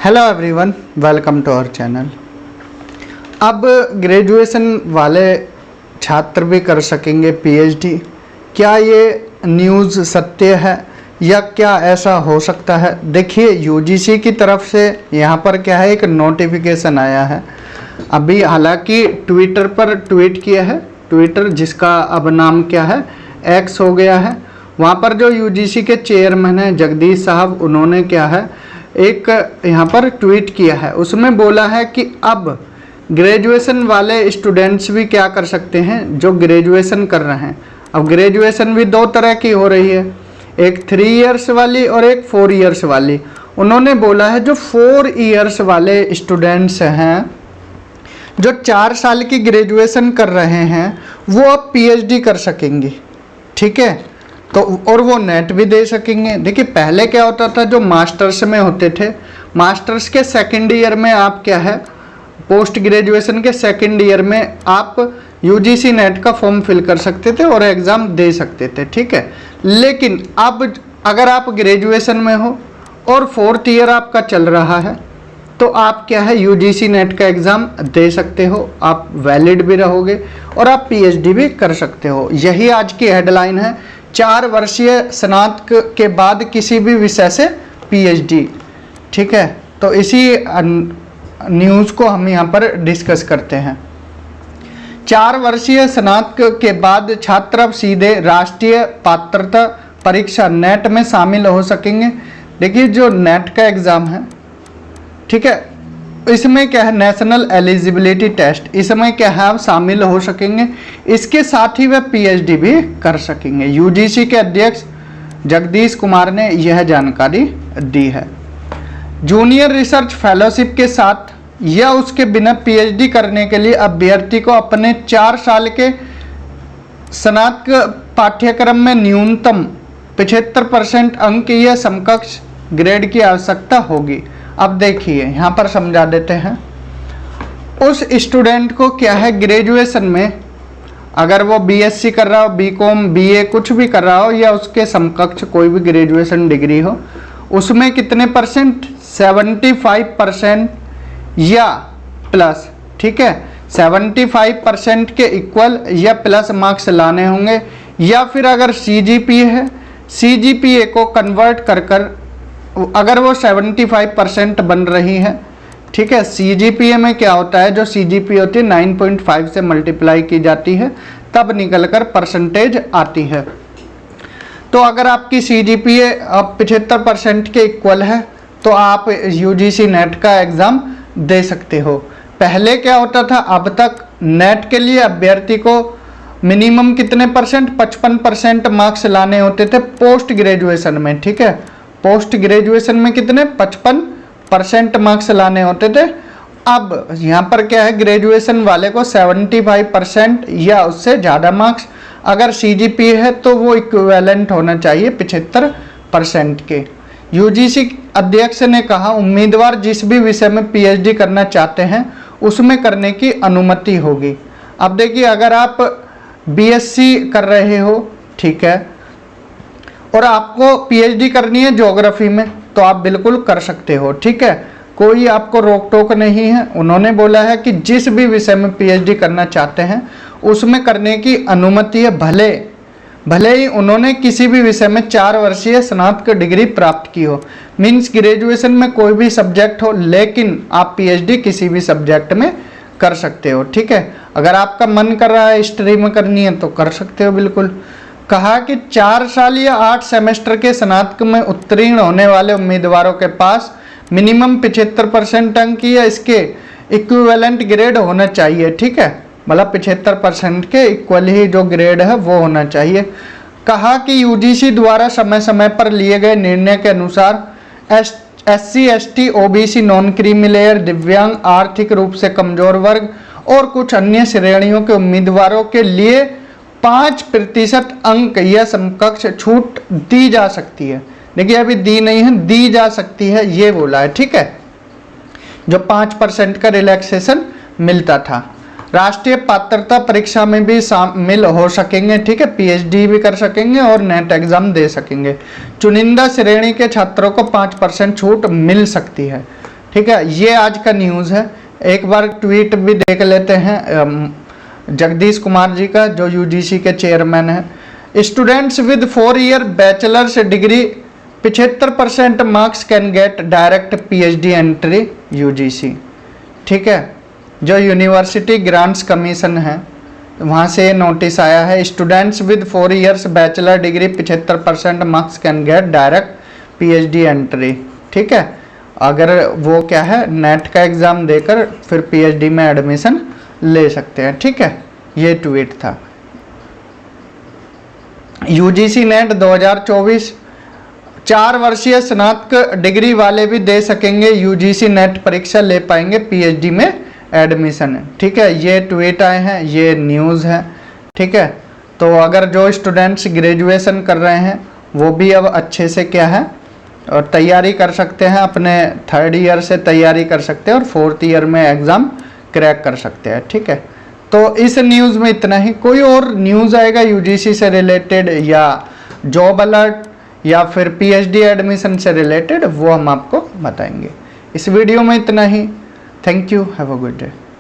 Hello everyone, welcome to our channel. अब graduation वाले छात्र भी कर सकेंगे पीएचडी। क्या ये न्यूज़ सत्य है या क्या ऐसा हो सकता है? देखिए, यूजीसी की तरफ से यहाँ पर क्या है, एक नोटिफिकेशन आया है अभी। हालांकि ट्विटर पर ट्वीट किया है, ट्विटर जिसका अब नाम क्या है, एक्स हो गया है। वहाँ पर जो यूजीसी के चेयरमैन हैं जगदीश साहब, उन्होंने क्या है एक यहाँ पर ट्वीट किया है। उसमें बोला है कि अब ग्रेजुएशन वाले स्टूडेंट्स भी क्या कर सकते हैं जो ग्रेजुएशन कर रहे हैं। अब ग्रेजुएशन भी दो तरह की हो रही है, एक 3 इयर्स वाली और एक 4 इयर्स वाली। उन्होंने बोला है जो 4 इयर्स वाले स्टूडेंट्स हैं, जो 4 साल की ग्रेजुएशन कर रहे हैं, वो अब पीएचडी कर सकेंगे। ठीक है, तो और वो नेट भी दे सकेंगे। देखिए, पहले क्या होता था, जो मास्टर्स में होते थे, मास्टर्स के सेकंड ईयर में आप क्या है, पोस्ट ग्रेजुएशन के सेकंड ईयर में आप यूजीसी नेट का फॉर्म फिल कर सकते थे और एग्ज़ाम दे सकते थे। ठीक है, लेकिन अब अगर आप ग्रेजुएशन में हो और 4th ईयर आपका चल रहा है, तो आप क्या है यूजीसी नेट का एग्ज़ाम दे सकते हो, आप वैलिड भी रहोगे और आप पीएचडी भी कर सकते हो। यही आज की हेडलाइन है, 4 वर्षीय स्नातक के बाद किसी भी विषय से पीएचडी। ठीक है, तो इसी न्यूज़ को हम यहाँ पर डिस्कस करते हैं। 4 वर्षीय स्नातक के बाद छात्र अब सीधे राष्ट्रीय पात्रता परीक्षा नेट में शामिल हो सकेंगे। देखिए, जो नेट का एग्ज़ाम है, ठीक है, इसमें क्या है, नेशनल एलिजिबिलिटी टेस्ट, इसमें क्या है आप शामिल हो सकेंगे। इसके साथ ही वह पीएचडी भी कर सकेंगे। यूजीसी के अध्यक्ष जगदीश कुमार ने यह जानकारी दी है। जूनियर रिसर्च फेलोशिप के साथ या उसके बिना पीएचडी करने के लिए अभ्यर्थी को अपने 4 साल के स्नातक पाठ्यक्रम में न्यूनतम 75% अंक या समकक्ष ग्रेड की आवश्यकता होगी। अब देखिए, यहाँ पर समझा देते हैं। उस स्टूडेंट को क्या है, ग्रेजुएशन में अगर वो बीएससी कर रहा हो, बीकॉम, बीए कुछ भी कर रहा हो, या उसके समकक्ष कोई भी ग्रेजुएशन डिग्री हो, उसमें कितने परसेंट, 75% या प्लस। ठीक है, 75% के इक्वल या प्लस मार्क्स लाने होंगे। या फिर अगर सीजीपीए है, सीजीपीए को कन्वर्ट कर अगर वो 75% बन रही है, ठीक है, सीजीपीए में क्या होता है, जो सीजीपीए होती है 9.5 से मल्टीप्लाई की जाती है, तब निकलकर परसेंटेज आती है। तो अगर आपकी सीजीपीए 75% के इक्वल है, तो आप यूजीसी नेट का एग्ज़ाम दे सकते हो। पहले क्या होता था, अब तक नेट के लिए अभ्यर्थी को मिनिमम कितने परसेंट, 55% मार्क्स लाने होते थे पोस्ट ग्रेजुएशन में। ठीक है, पोस्ट ग्रेजुएशन में कितने, 55% मार्क्स लाने होते थे। अब यहाँ पर क्या है, ग्रेजुएशन वाले को 75% या उससे ज़्यादा मार्क्स, अगर सीजीपीए है तो वो इक्विवेलेंट होना चाहिए 75% के। यूजीसी अध्यक्ष ने कहा, उम्मीदवार जिस भी विषय में पीएचडी करना चाहते हैं उसमें करने की अनुमति होगी। अब देखिए, अगर आप बीएससी कर रहे हो, ठीक है, और आपको पीएचडी करनी है ज्योग्राफी में, तो आप बिल्कुल कर सकते हो। ठीक है, कोई आपको रोक टोक नहीं है। उन्होंने बोला है कि जिस भी विषय में पीएचडी करना चाहते हैं उसमें करने की अनुमति है, भले ही उन्होंने किसी भी विषय में 4 वर्षीय स्नातक डिग्री प्राप्त की हो। मीन्स ग्रेजुएशन में कोई भी सब्जेक्ट हो, लेकिन आप पीएचडी किसी भी सब्जेक्ट में कर सकते हो। ठीक है, अगर आपका मन कर रहा है हिस्ट्री में करनी है तो कर सकते हो बिल्कुल। कहा कि 4 साल या 8 सेमेस्टर के स्नातक में उत्तीर्ण होने वाले उम्मीदवारों के पास मिनिमम 75% अंक या इसके इक्विवेलेंट ग्रेड होना चाहिए। ठीक है, मतलब 75% के इक्वल ही जो ग्रेड है वो होना चाहिए। कहा कि यूजीसी द्वारा समय समय पर लिए गए निर्णय के अनुसार SC, ST, OBC, non creamy layer, दिव्यांग, आर्थिक रूप से कमजोर वर्ग और कुछ अन्य श्रेणियों के उम्मीदवारों के लिए 5% अंक या समकक्ष छूट दी जा सकती है। देखिए, अभी दी नहीं है, दी जा सकती है, ये बोला है। ठीक है, जो 5% का रिलैक्सेशन मिलता था। राष्ट्रीय पात्रता परीक्षा में भी शामिल हो सकेंगे। ठीक है, पीएचडी भी कर सकेंगे और नेट एग्जाम दे सकेंगे। चुनिंदा श्रेणी के छात्रों को 5% छूट मिल सकती है। ठीक है, ये आज का न्यूज़ है। एक बार ट्वीट भी देख लेते हैं जगदीश कुमार जी का, जो यूजीसी के चेयरमैन हैं। Students with 4 year bachelors degree 75% marks can get direct PhD entry UGC. ठीक है, जो यूनिवर्सिटी ग्रांट्स कमीशन है वहाँ से नोटिस आया है। Students with 4 years bachelor degree 75% marks can get direct PhD entry. ठीक है, अगर वो क्या है नेट का एग्ज़ाम देकर फिर पीएचडी में एडमिशन ले सकते हैं। ठीक है, ये ट्वीट था। यूजीसी नेट 2024 4 वर्षीय स्नातक डिग्री वाले भी दे सकेंगे यूजीसी नेट परीक्षा, ले पाएंगे पीएचडी में एडमिशन। ठीक है, ये ट्वीट आए हैं, ये न्यूज़ है। ठीक है, तो अगर जो स्टूडेंट्स ग्रेजुएशन कर रहे हैं वो भी अब अच्छे से क्या है और तैयारी कर सकते हैं, अपने 3rd ईयर से तैयारी कर सकते हैं और 4th ईयर में एग्ज़ाम क्रैक कर सकते हैं। ठीक है, तो इस न्यूज़ में इतना ही। कोई और न्यूज़ आएगा यूजीसी से रिलेटेड या जॉब अलर्ट या फिर पीएचडी एडमिशन से रिलेटेड, वो हम आपको बताएंगे। इस वीडियो में इतना ही। Thank you, have a good day.